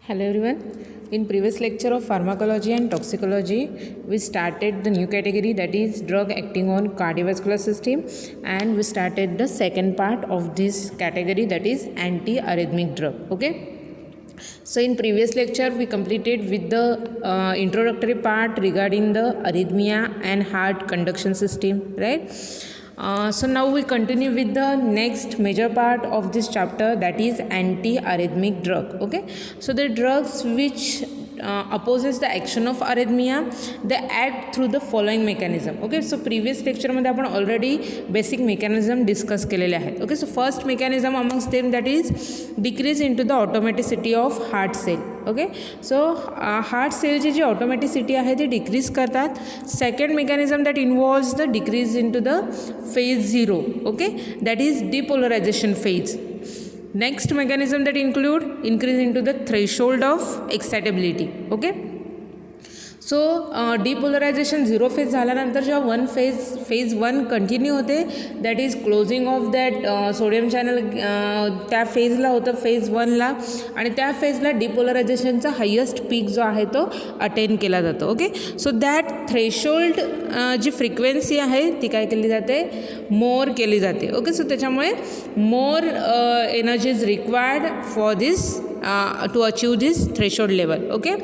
Hello everyone. In previous lecture of pharmacology and toxicology, we started the new category, that is drug acting on cardiovascular system, and we started the second part of this category, that is antiarrhythmic drug. Okay. So in previous lecture we completed with the introductory part regarding the arrhythmia and heart conduction system, right? So now we continue with the next major part of this chapter, that is antiarrhythmic drug. Okay, so the drugs which opposes the action of arrhythmia, they act through the following mechanism. Okay, so previous lecture मध्ये आपण already basic mechanism discuss केलेले आहेत. Okay, so first mechanism amongst them that is decrease in to the automaticity of heart cell. Okay, so heart सेलची जी automaticity आहे ती decrease करतात. Second mechanism that involves the decrease in to the phase 0. Okay, that is depolarization phase. Next mechanism that include increase into the threshold of excitability. Okay, so depolarization 0 phase झाल्यानंतर जेव्हा phase 1 continue होते, that is closing of that sodium channel, त्या फेजला होतं phase 1ला, आणि त्या फेजला डिपोलरायझेशनचा हायेस्ट पीक जो आहे तो अटेन केला जातो. ओके, सो दॅट थ्रेशोल्ड जी फ्रिक्वेन्सी आहे ती काय केली जाते, मोर केली जाते. ओके, सो त्याच्यामुळे more energy is required for this to achieve this threshold level. Okay,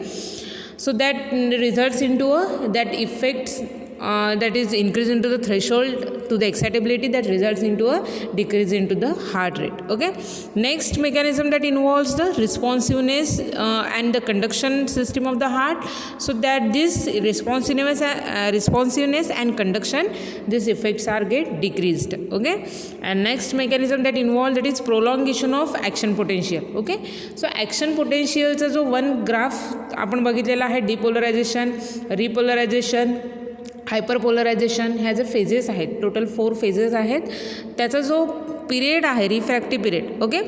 so that results into that effects that is increase into the threshold to the excitability, that results into a decrease into the heart rate. Okay, next mechanism that involves the responsiveness and the conduction system of the heart, so that this responsiveness and conduction, these effects are get decreased. Okay, and next mechanism that involves, that is prolongation of action potential. Okay, so action potential चा जो one graph आपण बघितलेला आहे, डिपोलरायझेशन, रिपोलरायझेशन, हायपरपोलरायझेशन, ह्या जे phases आहेत, total 4 phases आहेत, त्याचा जो पिरियड आहे रिफ्रॅक्टिव्ह पिरियड. ओके,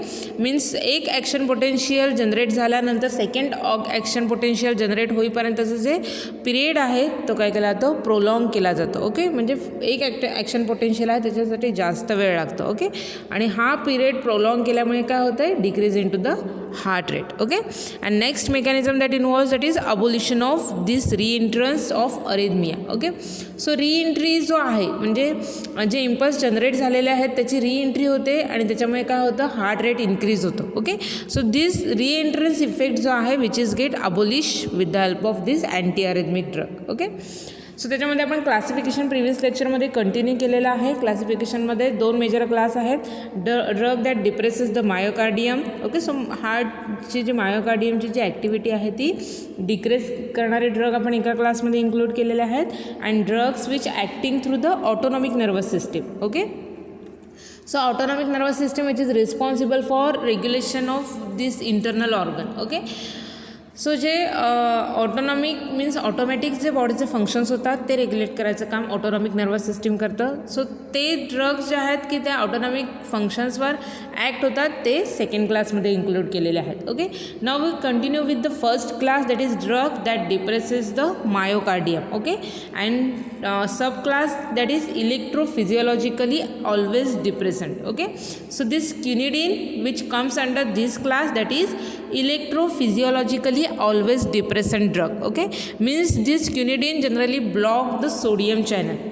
मीन्स एक ॲक्शन पोटेन्शियल जनरेट झाल्यानंतर सेकंड ॲक्शन पोटेन्शियल जनरेट होईपर्यंतचं जे पिरियड आहे तो काय केला जातो, प्रोलॉंग केला जातो. ओके, म्हणजे एक ॲक्शन पोटेन्शियल आहे त्याच्यासाठी जास्त वेळ लागतो. ओके, आणि हा पिरियड प्रोलॉंग केल्यामुळे काय होतं आहे, decrease in to the heart rate. Okay, and next mechanism that involves, that is abolition of this reentrance of arrhythmia. Okay, so reentry जो आहे म्हणजे जे इम्पल्स जनरेट झालेले आहेत त्याची रिएंट्री होते आणि त्याच्यामुळे काय होतं, हार्ट रेट इन्क्रीज होतो. Okay, so this reentrance effect जो आहे which is get abolish with the help of this antiarrhythmic drug. Okay, so त्याच्यामध्ये आपण क्लासिफिकेशन प्रिव्हियस लेक्चरमध्ये कंटिन्यू केलेलं आहे. क्लासिफिकेशनमध्ये 2 मेजर क्लास आहेत. Drug that depresses the myocardium. Okay, so हार्टची जी मायोकार्डियमची जी ॲक्टिव्हिटी आहे ती डिक्रीज करणारे ड्रग आपण एका क्लासमध्ये इन्क्लूड केलेले आहेत. And drugs which acting through the autonomic nervous system. Okay, so autonomic nervous system which is responsible for regulation of this internal organ. Okay, so जे ऑटोनॉमिक मीन्स ऑटोमॅटिक जे बॉडीचे functions होतात ते रेग्युलेट करायचं काम autonomic nervous system करतं. So ते drugs जे आहेत की त्या ऑटोनॉमिक फंक्शन्सवर ॲक्ट होतात ते सेकंड क्लासमध्ये इन्क्लूड केलेले आहेत. Okay, now we continue with the first class, that is drug that depresses the myocardium. Okay, and sub class that is electrophysiologically always depressant. Okay, so this quinidine which comes under this class, that is electrophysiologically always depressant drug. Okay, means this quinidine generally block the sodium channel.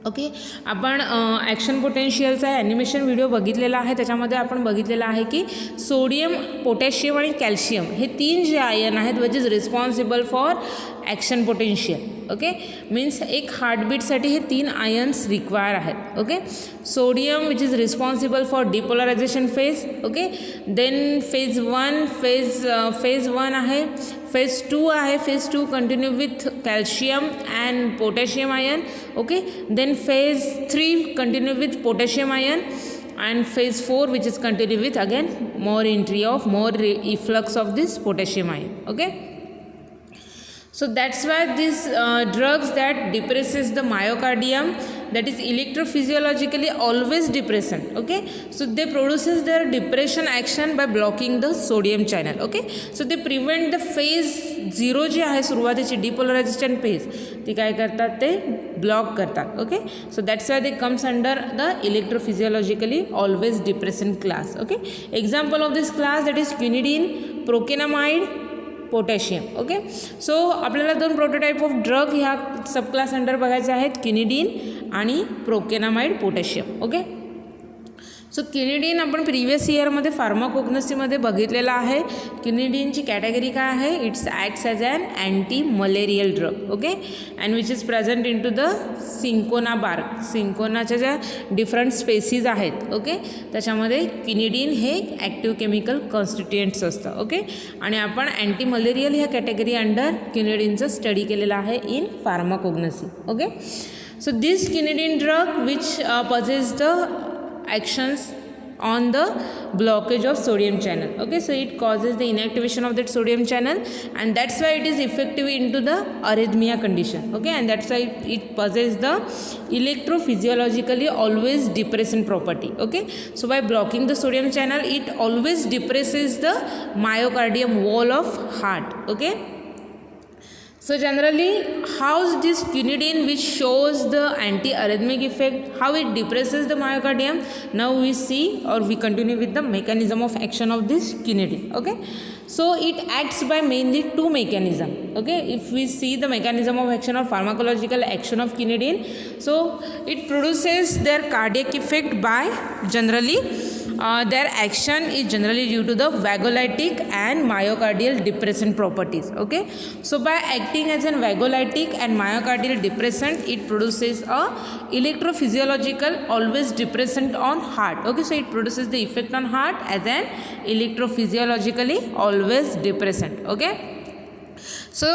Okay, आपण action पोटेन्शियलचा animation video बघितलेला आहे. त्याच्यामध्ये आपण बघितलेलं आहे की sodium, potassium आणि calcium हे 3 जे आयन आहेत which is responsible for action potential. Okay, means एक हार्टबीटसाठी हे 3 आयन्स रिक्वायर आहेत. Okay, sodium which is responsible for depolarization phase. Okay, then phase 1 आहे, फेज 2 आहे, phase 2 continue with calcium and potassium ion. Okay, then phase 3 continue with potassium ion, and phase 4 which is continue with again more efflux of this potassium ion. Okay, so that's why these drugs that depresses the myocardium, that is electrophysiologically always depressant. Okay, so they produces their depression action by blocking the sodium channel. Okay, so they prevent the phase 0 जी आहे सुरुवातीची डिपोलरायझेशन phase ती काय करतात, ते block करतात. Okay, so that's why they comes under the electrophysiologically always depressant class. Okay, example of this class that is quinidine, procainamide, potassium. Okay, so आपल्याला 2 prototype of drug ह्या सब क्लास अंडर बघायचे आहेत, quinidine आणि procainamide, potassium. Okay, so quinidine आपण previous इयरमध्ये फार्माकोग्नसीमध्ये बघितलेलं आहे. क्विनिडीनची कॅटेगरी काय आहे? It's acts as an anti malarial drug. Okay, and which is present in to the cinchona bark. सिंकोनाच्या ज्या डिफरंट स्पेसीज आहेत, ओके, त्याच्यामध्ये क्विनिडीन हे ॲक्टिव्ह केमिकल कॉन्स्टिट्युएंट्स असतं. ओके, आणि आपण अँटी मलेरियल ह्या कॅटेगरी अंडर क्विनिडीनचं स्टडी केलेलं आहे in pharmacognosy. Okay, so this quinidine drug which possesses the actions on the blockage of sodium channel. Okay, so it causes the inactivation of that sodium channel, and that's why it is effective into the arrhythmia condition. Okay, and that's why it possesses the electrophysiologically always depressant property. Okay, so by blocking the sodium channel it always depresses the myocardium wall of heart. Okay, so generally how is this quinidine which shows the anti-arrhythmic effect, how it depresses the myocardium? Now we see, or we continue with the mechanism of action of this quinidine. Okay, so it acts by mainly 2 mechanisms. Okay, if we see the mechanism of action or pharmacological action of quinidine, so it produces their cardiac effect by generally their action is generally due to the vagolytic and myocardial depressant properties. Okay, so by acting as an vagolytic and myocardial depressant, it produces a electrophysiological always depressant on heart. Okay, so it produces the effect on heart as an electrophysiologically always depressant. Okay, so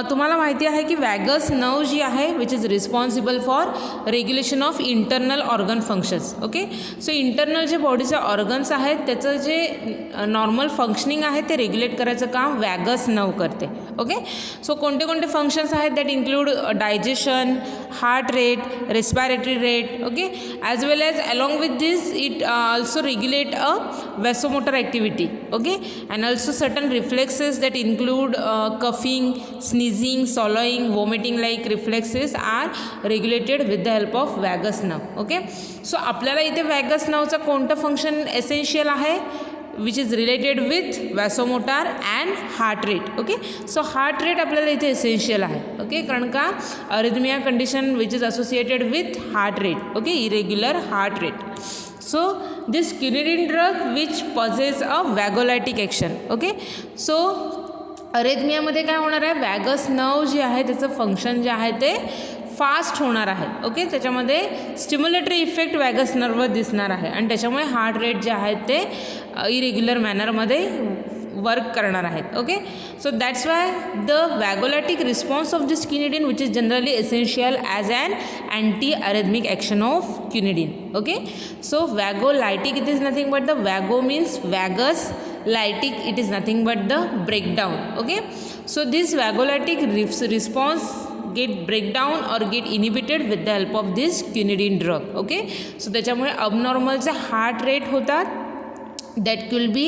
तुम्हाला माहिती आहे की vagus nerve जी आहे which is responsible for regulation of internal organ functions. Okay, so internal जे बॉडीचे organs आहेत त्याचं जे नॉर्मल फंक्शनिंग आहे ते रेग्युलेट करायचं काम वॅगस नर्व करते. ओके, सो कोणते कोणते फंक्शन्स आहेत that include digestion, heart rate, respiratory rate. Okay, as well as along with this it also regulate a vasomotor activity. Okay, and also certain reflexes that include coughing, sneezing, swallowing, vomiting like reflexes are regulated with the help of vagus nerve. Okay, so आपल्याला इथे vagus nerve चा कोणता function essential आहे which is related with vasomotor and heart rate. Okay, so heart rate आपल्याला इथे essential आहे. Okay, कारण का arrhythmia condition which is associated with heart rate. Okay, irregular heart rate. So this quinidine drug which possesses a vagolytic action. Okay, so अरेथमियामध्ये काय होणार आहे? Vagus nerve जे आहे त्याचं फंक्शन जे आहे ते फास्ट होणार आहे. ओके, त्याच्यामध्ये स्टिम्युलेटरी इफेक्ट वॅगस नर्ववर दिसणार आहे आणि त्याच्यामुळे हार्ट रेट जे आहेत ते इरेग्युलर मॅनरमध्ये वर्क करणार आहेत. Okay, so that's why the vagolytic response of this quinidine which is generally essential as an anti arrhythmic action of quinidine. Okay, so vagolytic it is nothing but the vago means vagus, lytic it is nothing but the breakdown. Okay, so this vagolytic response get breakdown or get inhibited with the help of this quinidine drug. Okay, so त्याच्यामुळे abnormal चे heart rate होतात that will be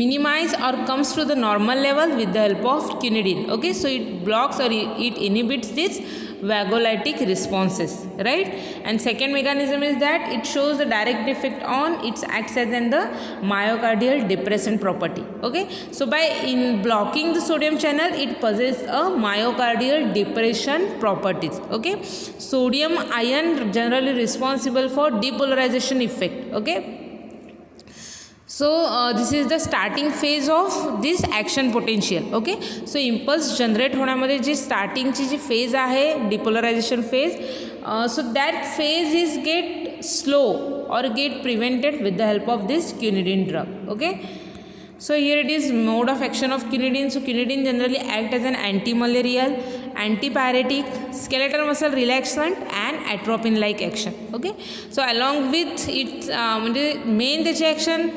minimized or comes to the normal level with the help of quinidine. Okay, so it blocks or it inhibits this vagolytic responses, right? And second mechanism is that it shows the direct effect on its acts as in the myocardial depressant property. Okay, so by in blocking the sodium channel it possesses a myocardial depression properties. Okay, sodium ion generally responsible for depolarization effect. Okay, so this is the starting phase of this action potential. Okay, so impulse generate होण्यामध्ये जी स्टार्टिंगची जी phase आहे डिपोलरायझेशन phase, so that phase is get slow or get prevented with the help of this quinidine drug. Okay, so here it is mode of action of quinidine. So quinidine generally act as an anti-malarial, antipyretic, skeletal muscle relaxant and atropine like action. Okay, so along with it म्हणजे main त्याची action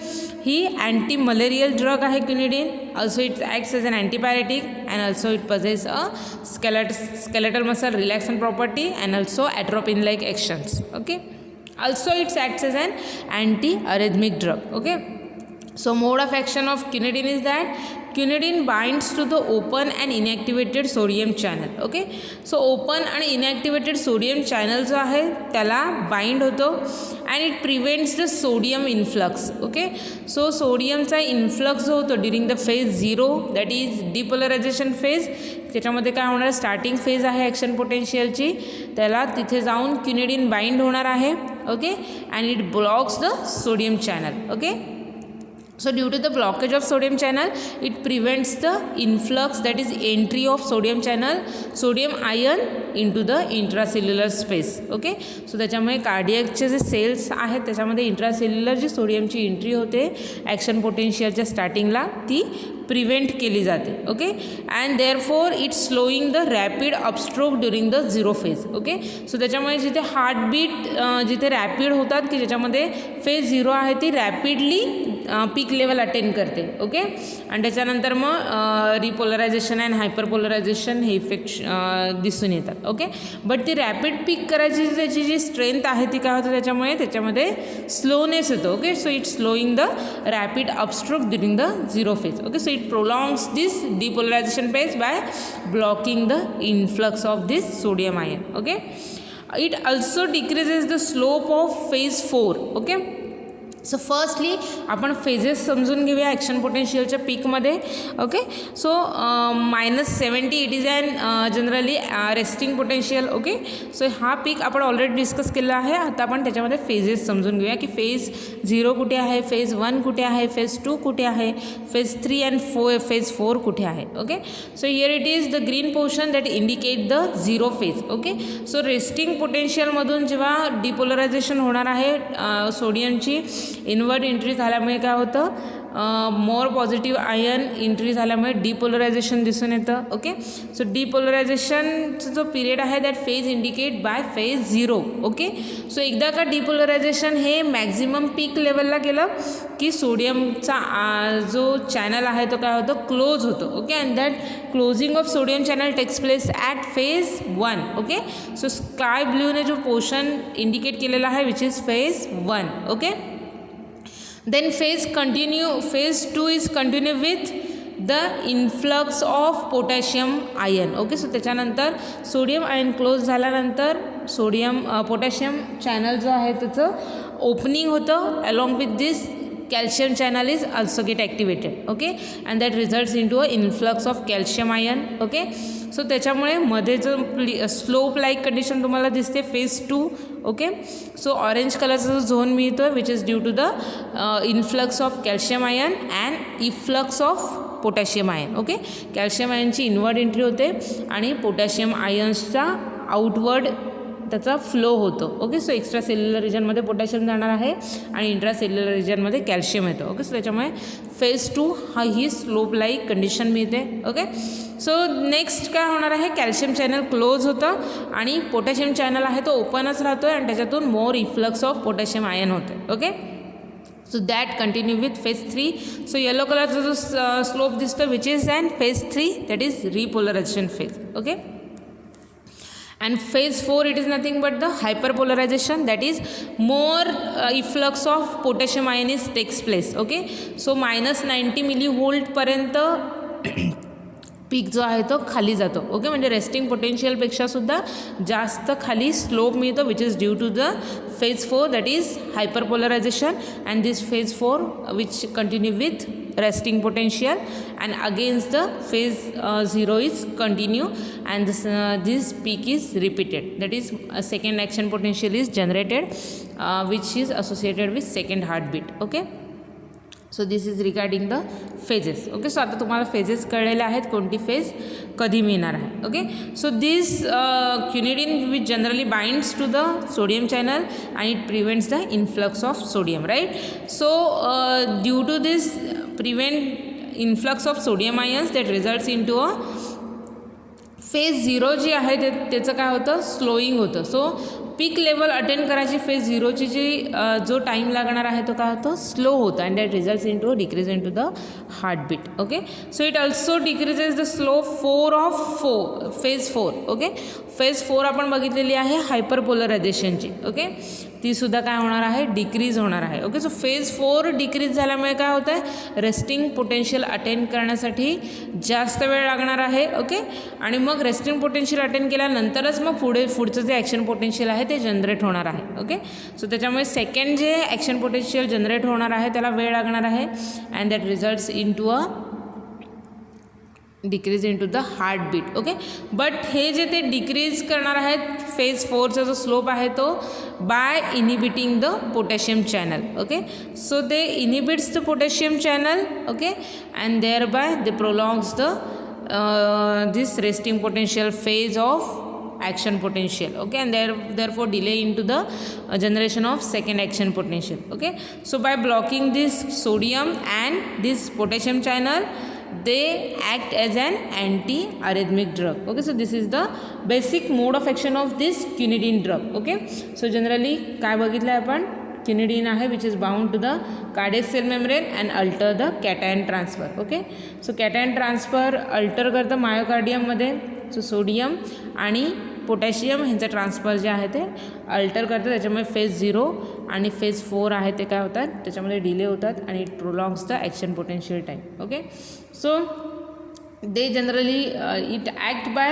ही anti malarial drug आहे quinidine. Also it acts as an antipyretic and also it possesses a skeletal muscle relaxant property and also atropine like actions. Okay, also it acts as an anti-arrhythmic drug. Okay, So mode of action of quinidine is that quinidine binds to the open and inactivated sodium channel. Okay, so open and inactivated sodium channel जो आहे त्याला bind होतो and it prevents the sodium influx. Okay, so सोडियमचा influx जो होतो during the phase 0 that is depolarization phase, त्याच्यामध्ये काय होणार, स्टार्टिंग फेज आहे ॲक्शन पोटेन्शियलची, त्याला तिथे जाऊन क्युनिडिन बाइंड होणार आहे. Okay, and it blocks the sodium channel. Okay, so due to the blockage of sodium channel it prevents the influx, that is entry of sodium channel sodium ion into the intracellular space. okay, so त्याच्यामुळे कार्डियकचे जे cells आहेत त्याच्यामध्ये intracellular जी सोडियमची entry होते action पोटेन्शियलच्या स्टार्टिंगला ती प्रिव्हेंट केली जाते. Okay, and therefore it slowing the rapid upstroke during the 0 phase. Okay, so त्याच्यामुळे जिथे हार्टबीट जिथे रॅपिड होतात की ज्याच्यामध्ये फेज 0 आहे ती रॅपिडली पीक लेवल अटेंड करते. ओके, आणि त्याच्यानंतर मग रिपोलरायझेशन अँड हायपरपोलरायझेशन हे इफेक्ट दिसून येतात. ओके, बट ती रॅपिड पीक करायची त्याची जी स्ट्रेंथ आहे ती काय होतं त्याच्यामध्ये स्लोनेस येतो. Okay, so it slowing the rapid upstroke during the 0 phase. Okay, so it prolongs this depolarization phase by blocking the influx of this sodium ion. Okay, it also decreases the slope of phase 4. okay, so firstly आपण phases समजून घेऊया action पोटेन्शियलच्या पीकमध्ये. Okay, so -70 it is and generally resting potential. Okay, so हा peak आपण already discuss केला आहे. आता आपण त्याच्यामध्ये फेजेस समजून घेऊया की फेज 0 कुठे आहे, फेज 1 कुठे आहे, फेज 2 कुठे आहे, फेज 3 अँड फेज 4 कुठे आहे. Okay, so here it is the green portion that indicate the 0 phase. Okay, so resting पोटेन्शियलमधून जेव्हा डिपोलरायझेशन होणार आहे सोडियमची इनवर्ड एंट्री झाल्यामुळे काय होतं, मोर पॉझिटिव्ह आयन एंट्री झाल्यामुळे डिपोलरायझेशन दिसून येतं. ओके, सो डिपोलरायझेशनचा जो पिरियड आहे that phase indicate bye phase 0. Okay, so एकदा का डिपोलरायझेशन हे मॅक्झिमम पीक लेवलला गेलं की सोडियमचा जो चॅनल आहे तो काय होतं, क्लोज होतो. Okay, and that closing of sodium channel takes place at phase 1. Okay, so sky ब्ल्यूने जो पोर्शन इंडिकेट केलेला आहे which is phase 1. Okay, then phase 2 is continue with the influx of potassium ion. Okay, so त्याच्यानंतर sodium ion close झाल्यानंतर potassium channel जो आहे त्याचं opening होतं. Along with this calcium channel is also get activated. okay, and that results into a influx of calcium ion. okay, so त्याच्यामुळे मध्ये जो slope like condition तुम्हाला दिसते फेज 2. ओके, सो ऑरेंज कलरचा जो झोन मिळतो which is due to the influx of calcium ion and efflux of potassium ion. Okay, calcium आयनची inward entry होते आणि पोटॅशियम आयन्सचा आउटवर्ड त्याचा फ्लो होतो. ओके, सो एक्स्ट्रा सेल्युलर रिजनमध्ये पोटॅशियम जाणार आहे आणि इंट्रा सेल्युलर रिजनमध्ये कॅल्शियम येतो. ओके, सो त्याच्यामुळे फेज 2 ही स्लोप लाईक कंडिशन मिळते. ओके, सो नेक्स्ट काय होणार आहे, कॅल्शियम चॅनल क्लोज होतं आणि पोटॅशियम चॅनल आहे तो ओपनच राहतो आणि त्याच्यातून more efflux of potassium ion होते. Okay, so that continue with phase 3. So yellow कलरचा जो स्लोप दिसतो which is and phase 3 that is repolarization phase. Okay, and phase 4 it is nothing but the hyperpolarization, that is more efflux of potassium ion is takes place. okay, so -90 millivolt पर्यंत पीक जो आहे तो खाली जातो. Okay, म्हणजे resting पोटेन्शियलपेक्षा सुद्धा जास्त खाली स्लोप मिळतो which is due to the phase 4 that is hyperpolarization and this phase 4 which continue with resting potential and against the phase 0 is continue and this peak is repeated, that is a second action potential is generated which is associated with second heartbeat. okay, so this is regarding the phases. Okay, so आता तुम्हाला phases कळलेले आहेत कोणती phase कधी मिळणार आहे. Okay, so this quinidine which generally binds to the sodium channel and it prevents the influx of sodium. Right, so due to this prevent influx of sodium ions that results in to a phase 0 जी आहे त्याचं काय होतं, slowing होतं. So peak level attend करायची phase 0ची जो time लागणार आहे तो काय होतो, स्लो होतो and that results in to decrease in to the heartbeat. Okay, so it also decreases the slow phase 4. Okay, phase 4 आपण बघितलेली आहे हायपरपोलरायझेशनची. ओके, ती सुद्धा काय होणार आहे, डिक्रीज होणार आहे. ओके, सो फेज 4 डिक्रीज झाल्यामुळे काय होतं आहे, रेस्टिंग पोटेन्शियल अटेन करण्यासाठी जास्त वेळ लागणार आहे. ओके, आणि मग रेस्टिंग पोटेन्शियल अटेन केल्यानंतरच मग पुढचं जे ॲक्शन पोटेन्शियल आहे ते जनरेट होणार आहे. ओके, सो त्याच्यामुळे सेकंड जे ॲक्शन पोटेन्शियल जनरेट होणार आहे त्याला वेळ लागणार आहे and that results in to a decrease in to the heartbeat. Okay, but हे जे ते डिक्रीज करणार आहेत फेज 4चा जो स्लोप आहे तो by inhibiting the potassium channel. Okay, so they inhibits the potassium channel. Okay, and thereby they prolongs the this resting potential phase of action potential. Okay, and therefore delay into the generation of second action potential. Okay, so by blocking this sodium and this potassium channel, they act as an anti-arrhythmic drug. Okay, so this is the basic mode of action of this quinidine drug. Okay, so generally काय बघितलं आपण, quinidine आहे which is bound to the cardiac cell membrane and alter the cation transfer. Okay, so cation transfer alter करतं मायोकार्डियममध्ये. So sodium आणि potassium ह्यांचं transfer जे आहे ते अल्टर करतं, त्याच्यामुळे फेज 0 आणि फेज 4 आहे ते काय होतात, त्याच्यामध्ये डिले होतात आणि it prolongs the action potential time. Okay, so they generally it act by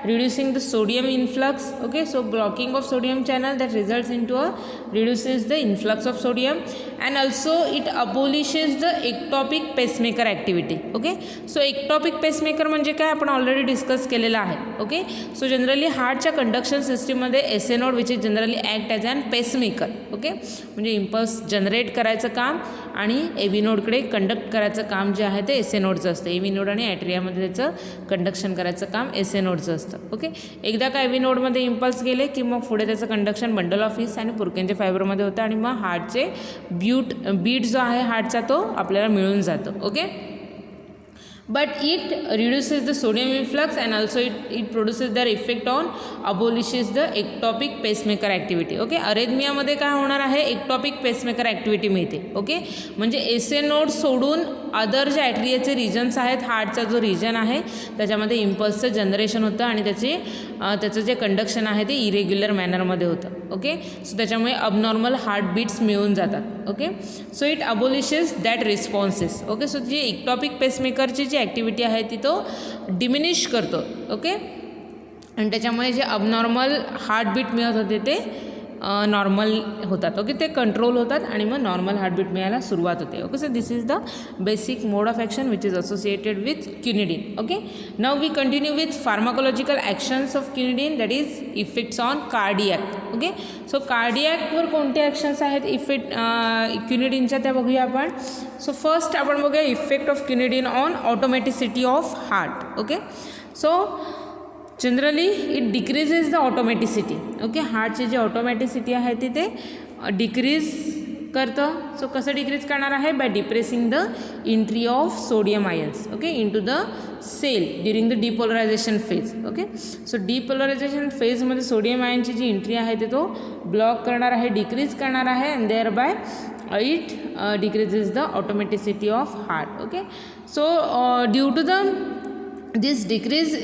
reducing the sodium influx. Okay, so blocking of sodium channel that results into a reduces the influx of sodium and also it abolishes the ectopic pacemaker activity. Okay, so ectopic pacemaker म्हणजे काय आपण already discuss केलेलं आहे. Okay, so generally हार्टच्या conduction सिस्टीममध्ये S A node which is generally act as an pacemaker. Okay, म्हणजे impulse generate करायचं काम आणि ए व्ही नोडकडे कंडक्ट करायचं काम जे आहे ते एस ए नोडचं असतं. ए व्ही नोड आणि ॲट्रियामध्ये त्याचं कंडक्शन करायचं काम एस ए नोडचं असतं. ओके, एकदा का ए व्ही नोडमध्ये इम्पल्स गेले की मग पुढे त्याचं कंडक्शन बंडल ऑफ हिस आणि पुरकेंच्या फायबरमध्ये होतं आणि मग हार्टचे बीट जो आहे हार्टचा तो आपल्याला मिळून जातो. Okay, but it reduces the sodium influx and also it produces their effect on abolishes the ectopic pacemaker activity. Okay, अरेथमियामध्ये काय होणार आहे, एक्टॉपिक पेसमेकर ॲक्टिव्हिटी मिळते. ओके, म्हणजे एस ए नोड सोडून अदर जे ॲट्रियाचे रिजन्स आहेत, हार्टचा जो रिजन आहे त्याच्यामध्ये इम्पल्सचं जनरेशन होतं आणि त्याचं जे कंडक्शन आहे ते इरेग्युलर मॅनरमध्ये होतं. ओके, सो त्याच्यामुळे अबनॉर्मल हार्टबीट्स मिळून जातात. Okay, so it abolishes that responses. Okay, so जी एक्टॉपिक पेसमेकरची जी ॲक्टिव्हिटी आहे ती तो डिमिनिश करतो. ओके, आणि त्याच्यामुळे जे अबनॉर्मल हार्टबीट मिळत होते ते नॉर्मल होतात. ओके, ते कंट्रोल होतात आणि मग नॉर्मल हार्टबीट मिळायला सुरुवात होते. Okay, so this is the basic mode of action which is associated with quinidine. Okay, now we continue with pharmacological actions of quinidine, that is effects on cardiac. Okay, so कार्डियॅकवर कोणते actions आहेत effect क्युनिडीनच्या त्या बघूया आपण. So first आपण बघूया effect of quinidine on automaticity of heart. Okay, so generally it decreases the automaticity. Okay, हार्टची जी ऑटोमॅटिसिटी आहे ती ते डिक्रीज करतं. सो कसं डिक्रीज करणार आहे, by depressing the entry of sodium ions. Okay, in to the cell during the depolarization phase. Okay, so depolarization फेजमध्ये सोडियम आयनची जी एंट्री आहे ते तो ब्लॉक करणार आहे, डिक्रीज करणार आहे and thereby it decreases the automaticity of heart. Okay, so due to this decrease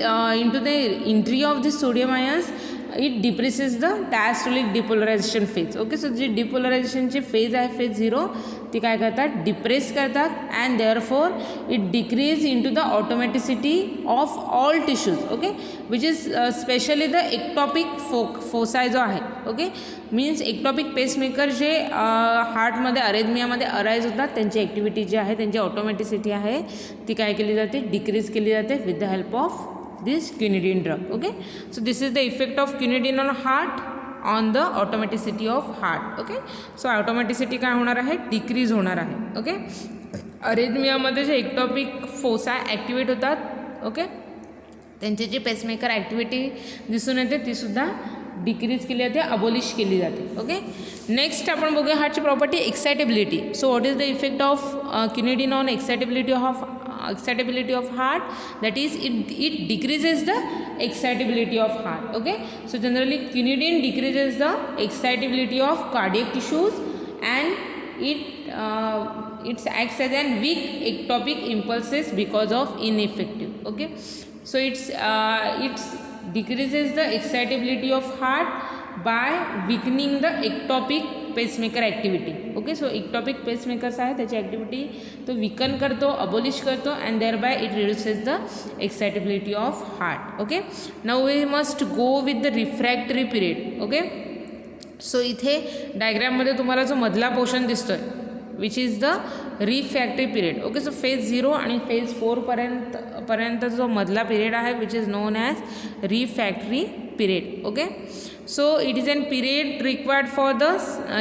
into the entry of the sodium ions, it depresses the diastolic depolarization phase. Okay, so जी डिपोलरायझेशनची phase आहे phase 0 ती काय करतात, depress करतात and therefore it decrease in to the automaticity of all tissues. Okay, which is specially the ectopic foci जो आहे. Okay, means ectopic pacemaker जे हार्टमध्ये अरेथमियामध्ये अराईज होतात त्यांची ॲक्टिव्हिटी जी आहे, त्यांची ऑटोमॅटिसिटी आहे ती काय केली जाते, डिक्रीज केली जाते with the help of this quinidine drug. Okay, so this is the effect of quinidine on heart, on the automaticity of heart. Okay, so automaticity काय होणार आहे, डिक्रीज होणार आहे. ओके, अरेथमियामध्ये जे एक्टॉपिक फोसा ॲक्टिवेट होतात, okay, त्यांची जी pacemaker activity दिसून येते ती सुद्धा डिक्रीज केली जाते, अबोलिश केली जाते. ओके, नेक्स्ट आपण बघूया हार्टची property excitability. So what is the effect of quinidine on excitability of heart, that is it decreases the excitability of heart. Okay, so generally quinidine decreases the excitability of cardiac tissues and it acts as an weak ectopic impulses because of ineffective. Okay, so it's decreases the excitability of heart by weakening the ectopic pacemaker activity. Okay, so ectopic pacemakers आहे त्याची activity तो weaken करतो, abolish करतो and thereby it reduces the excitability of heart. Okay, now we must go with the refractory period. Okay, so इथे डायग्रॅममध्ये तुम्हाला जो मधला पोर्शन दिसतोय which is the refractory period. Okay, so phase 0 आणि phase 4 पर्यंत जो मधला पिरियड आहे which is known as रिफ्रॅक्टरी period. Okay, so it is an period required for the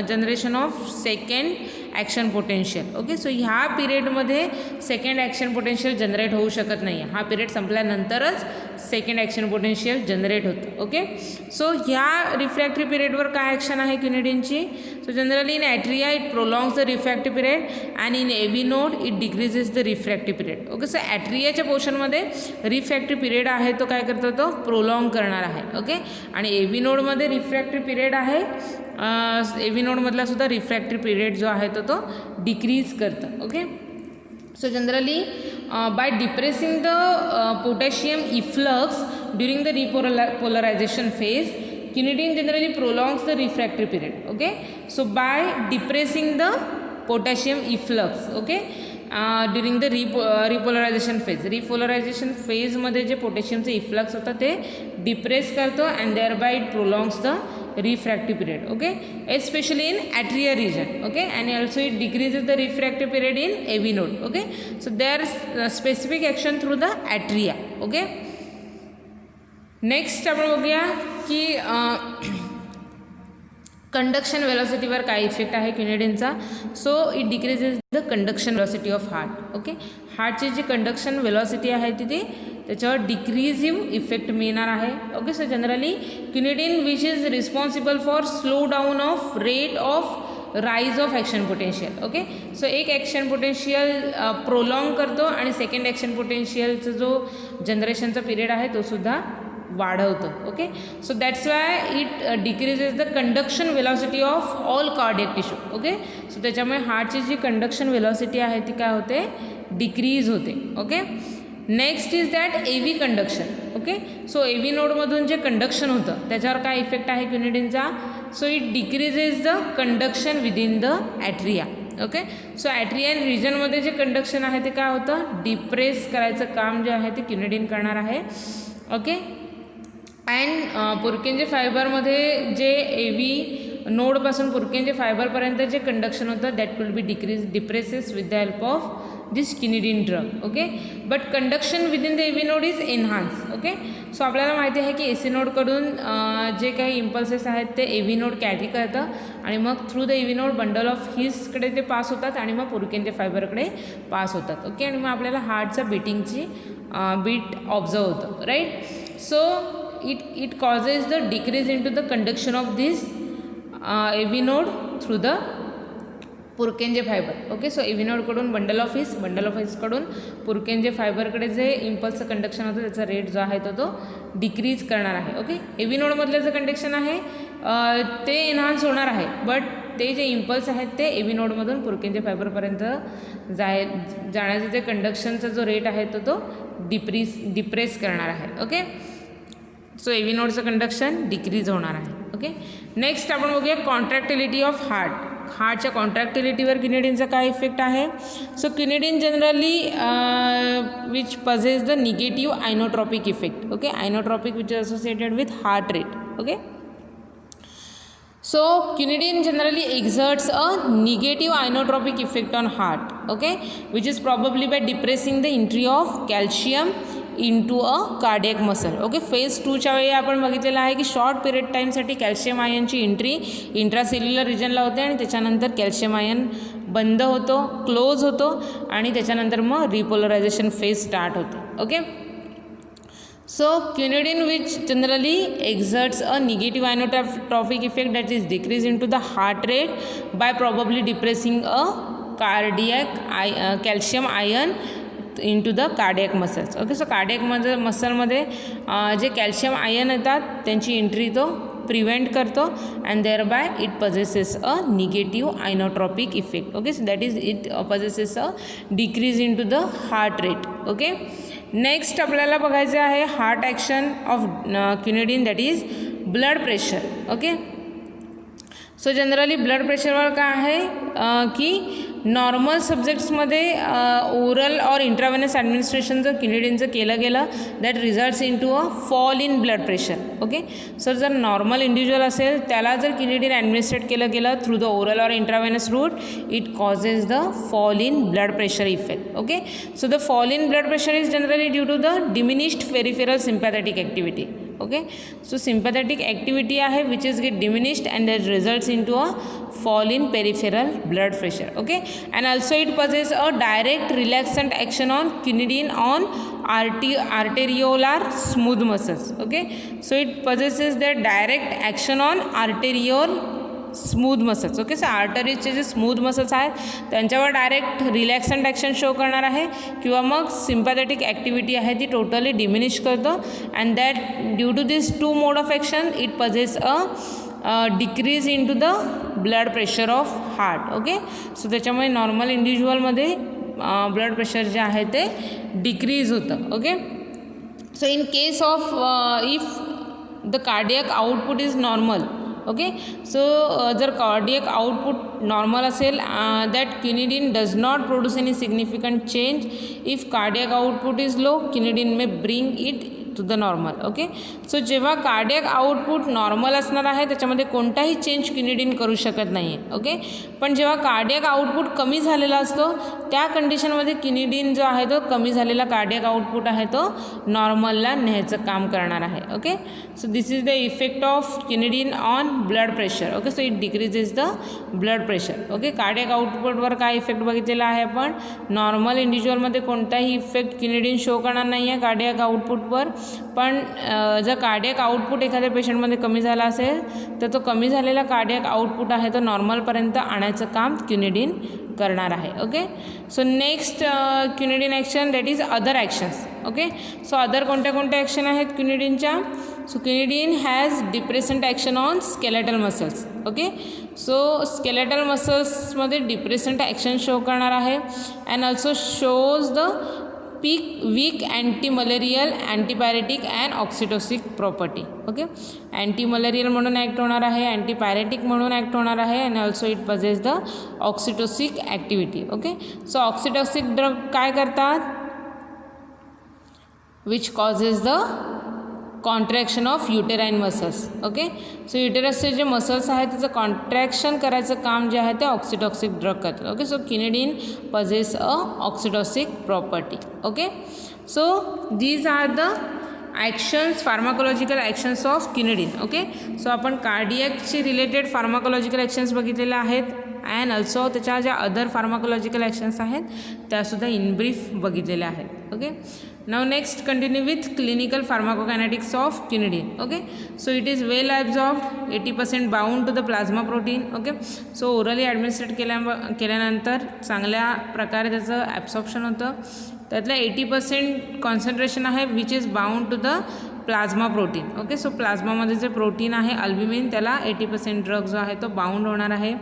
generation of second action potential. Okay, so ह्या पिरियडमध्ये second action potential generate होऊ शकत नाही आहे. हा पिरियड संपल्यानंतरच सेकंड ॲक्शन पोटेन्शियल जनरेट होतं. ओके, सो ह्या रिफ्रॅक्टरी पिरियडवर काय ॲक्शन आहे क्युनिडिनची. So generally in atria it prolongs the refractory period and in AV node it decreases the refractory period. Okay, so ॲट्रियाच्या पोर्शनमध्ये रिफ्रॅक्टरी पिरियड आहे तो काय करतो, तो प्रोलॉंग करणार आहे. ओके, आणि एव्ही नोडमध्ये रिफ्रॅक्टरी पिरियड आहे, एव्ही नोडमधला सुद्धा रिफ्रॅक्टरी पिरियड जो आहे तो डिक्रीज करतं. Okay, so generally by depressing the potassium efflux during the repolarization phase quinidine generally prolongs the refractory period. Okay, so by depressing the potassium efflux. Okay, during the repolarization phase. Repolarization फेजमध्ये जे पोटॅशियमचं efflux होतं ते depress करतो and thereby it prolongs the refractive period. Okay, especially in atria region. Okay, and also it decreases the refractive period in AV node. Okay, so there is specific action through the atria. Okay, next आपण बघूया की conduction वेलॉसिटीवर काय effect आहे क्युनिडिनचा. So it decreases the conduction velocity of heart. Okay, हार्टची जी conduction velocity आहे ती त्याच्यावर डिक्रीजिव्ह इफेक्ट मिळणार आहे. Okay, so generally quinidine which is responsible for slow down of rate of rise of action potential. Okay, so एक action potential prolong करतो आणि सेकंड ॲक्शन पोटेन्शियलचा जो जनरेशनचा पिरियड आहे तो सुद्धा वाढवतो. Okay, so that's why it decreases the conduction velocity of all cardiac tissue. Okay, so त्याच्यामुळे हार्टची जी कंडक्शन वेलॉसिटी आहे ती काय होते, डिक्रीज होते. Okay, next is that AV conduction. Okay, so AV नोडमधून जे कंडक्शन होतं त्याच्यावर काय इफेक्ट आहे क्युनिडिनचा. So it decreases the conduction within the atria. Okay, so atrial रिजनमध्ये जे कंडक्शन आहे ते काय होतं, डिप्रेस करायचं काम जे आहे ते क्युनिडिन करणार आहे. ओके, अँड पुरकेंजे फायबरमध्ये जे एव्ही नोडपासून पुरकेंजे फायबरपर्यंत जे कंडक्शन होतं that will be depresses with the help of this quinidine drug. Okay, but conduction within the AV node is enhance. Okay, so आपल्याला माहिती आहे की एसी नोडकडून जे काही इम्पल्सेस आहेत ते एव्ही नोड कॅरी करतं आणि मग through the AV node bundle of हिसकडे ते पास होतात आणि मग पुरकेंजे फायबरकडे पास होतात. ओके, आणि मग आपल्याला हार्टचं बीटिंगची बीट ऑब्झर्व होतं. Right, so it causes the decrease into the conduction of this AV node through the Purkinje fibre. Okay, so AV नोडकडून बंडल ऑफ हिसकडून पुरकेंजे फायबरकडे जे इम्पल्सचं कंडक्शन होतं त्याचा रेट जो आहे तो डिक्रीज करणार आहे. ओके, एव्ही नोडमधलं जे कंडक्शन आहे ते एनहान्स होणार आहे, बट ते जे इम्पल्स आहेत ते एव्ही नोडमधून पुरकेंजे फायबरपर्यंत जाण्याचं जे कंडक्शनचा जो रेट आहे तो डिप्रेस करणार आहे. ओके, सो एव्ही नोडचं कंडक्शन डिक्रीज होणार आहे. ओके, नेक्स्ट आपण बघूया कॉन्ट्रॅक्टिलिटी ऑफ हार्ट. हार्टच्या कॉन्ट्रॅक्टिलिटीवर क्युनिडिनचा काय इफेक्ट आहे. So quinidine generally which possesses the negative inotropic effect. Okay, inotropic which is associated with heart rate. Okay, so quinidine generally exerts a negative inotropic effect on heart. Okay, which is probably by depressing the entry of calcium into a cardiac muscle. Okay, phase 2च्या वेळी आपण बघितलेलं आहे की short period टाईमसाठी calcium आयनची entry intracellular रिजनला होते आणि त्याच्यानंतर कॅल्शियम आयन बंद होतो, क्लोज होतो आणि त्याच्यानंतर मग रिपोलरायझेशन फेज स्टार्ट होते. Okay, so quinidine which generally exerts a negative inotropic effect that is decrease into the heart rate by probably depressing a cardiac calcium ion into the cardiac muscles. Okay, so cardiac मसलमध्ये जे calcium ion येतात त्यांची entry तो prevent करतो and thereby it possesses a negative inotropic effect. Okay, so that is it possesses a decrease in to the heart rate. Okay, next आपल्याला बघायचं आहे heart action of quinidine that is blood pressure. Okay, so generally blood प्रेशरवर काय आहे की normal सब्जेक्ट्समध्ये oral or intravenous administration जर किनिडिनचं केलं गेलं that results in to a fall in blood pressure. Okay, sir जर नॉर्मल इंडिव्हिज्युअल असेल त्याला जर किनिडिन ॲडमिनिस्ट्रेट केलं गेलं through the oral or intravenous route it causes the fall in blood pressure effect. Okay, so the fall in blood pressure is generally due to the diminished peripheral sympathetic activity. Okay, so sympathetic activity आहे which is get diminished and that results in to a fall in peripheral blood pressure. Okay, and also it possesses a direct relaxant action on quinidine on arteriolar smooth muscles. Okay, so it possesses the direct action on arterial smooth muscles. Okay, so आर्टरीजचे जे smooth muscles आहेत त्यांच्यावर direct रिलॅक्संट action show करणार आहे किंवा मग sympathetic activity आहे ती टोटली डिमिनिश करतो and that due to this to mode of action it possesses a decrease in to the blood pressure of heart. Okay, so त्याच्यामुळे नॉर्मल इंडिव्हिज्युअलमध्ये ब्लड प्रेशर जे आहे ते डिक्रीज होतं. Okay, so in case of if the cardiac output is normal. Okay, so जर cardiac output normal असेल that quinidine does not produce any significant change. If cardiac output is low किनिडिन may bring it to the normal. Okay, so जेव्हा cardiac output normal असणार आहे त्याच्यामध्ये कोणताही change किनिडिन करू शकत नाही आहे. ओके, पण जेव्हा कार्डियक आउटपुट कमी झालेला असतो त्या कंडिशनमध्ये किनिडिन जो आहे तो कमी झालेला कार्डियक आउटपुट आहे तो नॉर्मलला न्यायचं काम करणार आहे. Okay, so this is the effect of quinidine on blood pressure. Okay, so it decreases the blood pressure. Okay, cardiac आउटपुटवर काय इफेक्ट बघितलेला आहे आपण नॉर्मल इंडिव्हिज्युअलमध्ये कोणताही इफेक्ट किनिडिन शो करणार नाही आहे कार्डियक आउटपुटवर. पण जर कार्डियक आउटपुट एखाद्या पेशंटमध्ये कमी झाला असेल तर तो कमी झालेला कार्डियक आउटपुट आहे तो नॉर्मलपर्यंत आणायचं काम किनिडिन करणार आहे. Okay, so next quinidine action that is other actions. Okay, so other कोणत्या कोणत्या ॲक्शन आहेत किनिडिनच्या. So quinidine has depressant action on skeletal muscles. Okay, so skeletal मसल्समध्ये डिप्रेसंट ॲक्शन शो करणार आहे and also shows the weak anti-malarial, antipyretic and oxytocic property. Okay, anti-malarial म्हणून act होणार आहे, antipyretic म्हणून ॲक्ट होणार आहे and also it possesses the oxytocic activity. Okay, so oxytocic drug काय करतात which causes the contraction of uterine muscles. Okay, so युटेरसचे जे मसल्स आहेत त्याचं कॉन्ट्रॅक्शन करायचं काम जे आहे ते ऑक्सिटॉक्सिक ड्रग करतात. Okay, so quinidine possesses a oxytocic property. Okay, so these are the actions pharmacological actions of quinidine. Okay, so आपण कार्डियकशी रिलेटेड फार्माकोलॉजिकल ॲक्शन्स बघितलेले आहेत अँड ऑल्सो त्याच्या ज्या अदर फार्माकोलॉजिकल ॲक्शन्स आहेत त्यासुद्धा इन ब्रीफ बघितलेल्या आहेत. Okay, now next continue with clinical pharmacokinetics of quinidine. Okay, so it is well absorbed, 80% bound to the plasma protein. Okay, so orally administered केल्यानंतर चांगल्या प्रकारे त्याचं ॲब्सॉर्प्शन होतं. त्यातलं 80% कॉन्सन्ट्रेशन आहे which is bound to the plasma protein. Okay, so प्लाझ्मामध्ये जे protein आहे अल्ब्युमिन त्याला 80% ड्रग जो आहे तो बाउंड होणार आहे.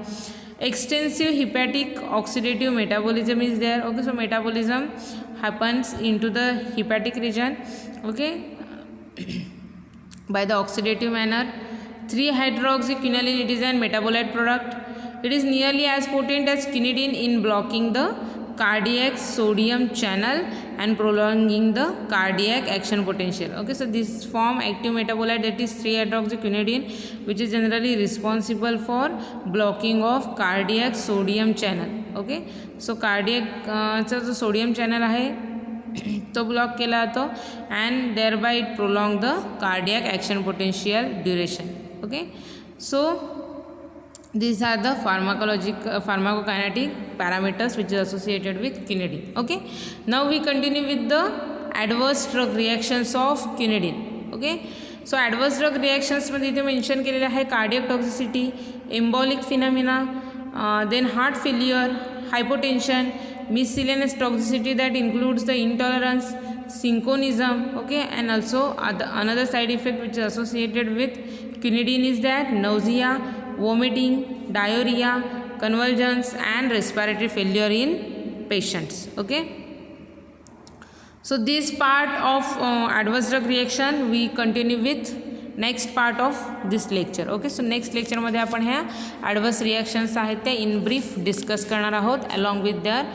Extensive hepatic oxidative metabolism is there. Okay, so metabolism happens into the hepatic region. Okay, by the oxidative manner. 3-hydroxyquinoline, it is a metabolite product. It is nearly as potent as quinidine in blocking the cardiac sodium channel and prolonging the cardiac action potential. Okay, so this form active metabolite that is 3-hydroxyquinidine which is generally responsible for blocking of cardiac sodium channel. Okay, so कार्डियकचा जो sodium channel आहे तो block केला जातो and thereby it prolong the cardiac action potential duration. Okay, so these are the pharmacokinetic parameters which is associated with quinidine. Okay, now we continue with the adverse drug reactions of quinidine. Okay, so adverse drug reactions मध्ये इथे mention केलेले आहे cardiac toxicity, embolic phenomena, then heart failure, hypotension, miscellaneous toxicity that includes the intolerance, synchronism. Okay, and also another side effect which is associated with quinidine is that nausea, vomiting, diarrhea, convulsions and respiratory failure in patients. Okay, so this part of adverse drug reaction we continue with next part of this lecture. Okay, so next लेक्चरमध्ये आपण ह्या adverse reactions आहेत त्या in brief discuss करणार आहोत along with their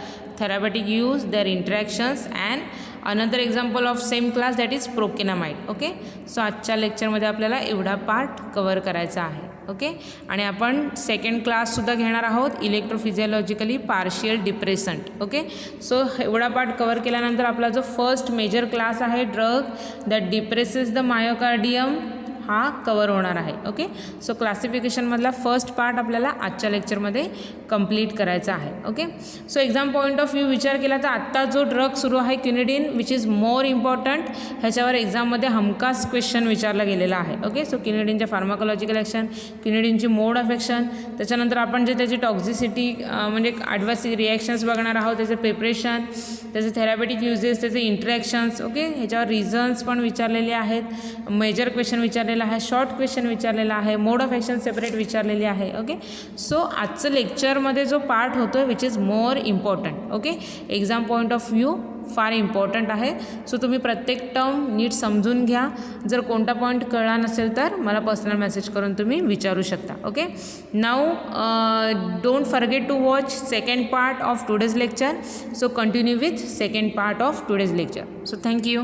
therapeutic use, their interactions and another example of same class that is procainamide. Okay, so आजच्या लेक्चरमध्ये आपल्याला एवढा पार्ट कवर करायचा आहे. ओके, आणि आपण सेकंड क्लाससुद्धा घेणार आहोत electrophysiologically partial depressant. Okay, so एवढा पार्ट कवर केल्यानंतर आपला जो फर्स्ट मेजर क्लास आहे drug that depresses the myocardium हा कवर होणार आहे. ओके, सो क्लासिफिकेशनमधला फर्स्ट पार्ट आपल्याला आजच्या लेक्चरमध्ये कंप्लीट करायचा आहे. Okay, so exam point of view विचार केला तर आत्ता जो ड्रग सुरू आहे quinidine which is more important, ह्याच्यावर एक्झाममध्ये हमखास क्वेश्चन विचारला गेलेला आहे. ओके, सो क्युनिडिनच्या pharmacological action, क्युनिडिनची mode of action, त्याच्यानंतर आपण जे त्याची टॉक्झिसिटी म्हणजे ॲडवर्स रिॲक्शन्स बघणार आहोत, त्याचे प्रिपरेशन, त्याचे थेरापेटिक युजेस, त्याचे इंटरॅक्शन्स. ओके, ह्याच्यावर रिझन्स पण विचारलेले आहेत, मेजर क्वेश्चन विचारलेला आहे, शॉर्ट क्वेश्चन विचारलेला आहे, मोड ऑफ ॲक्शन सेपरेट विचारलेली आहे. ओके, सो आजचं लेक्चरमध्ये जो पार्ट होतो आहे which is more important. Okay, exam point of view फार इम्पॉर्टंट आहे. सो तुम्ही प्रत्येक टर्म नीट समजून घ्या. जर कोणता पॉईंट कळला नसेल तर मला पर्सनल मेसेज करून तुम्ही विचारू शकता. Okay, now don't forget to watch second part of today's lecture. So continue with second part of today's lecture. So thank you.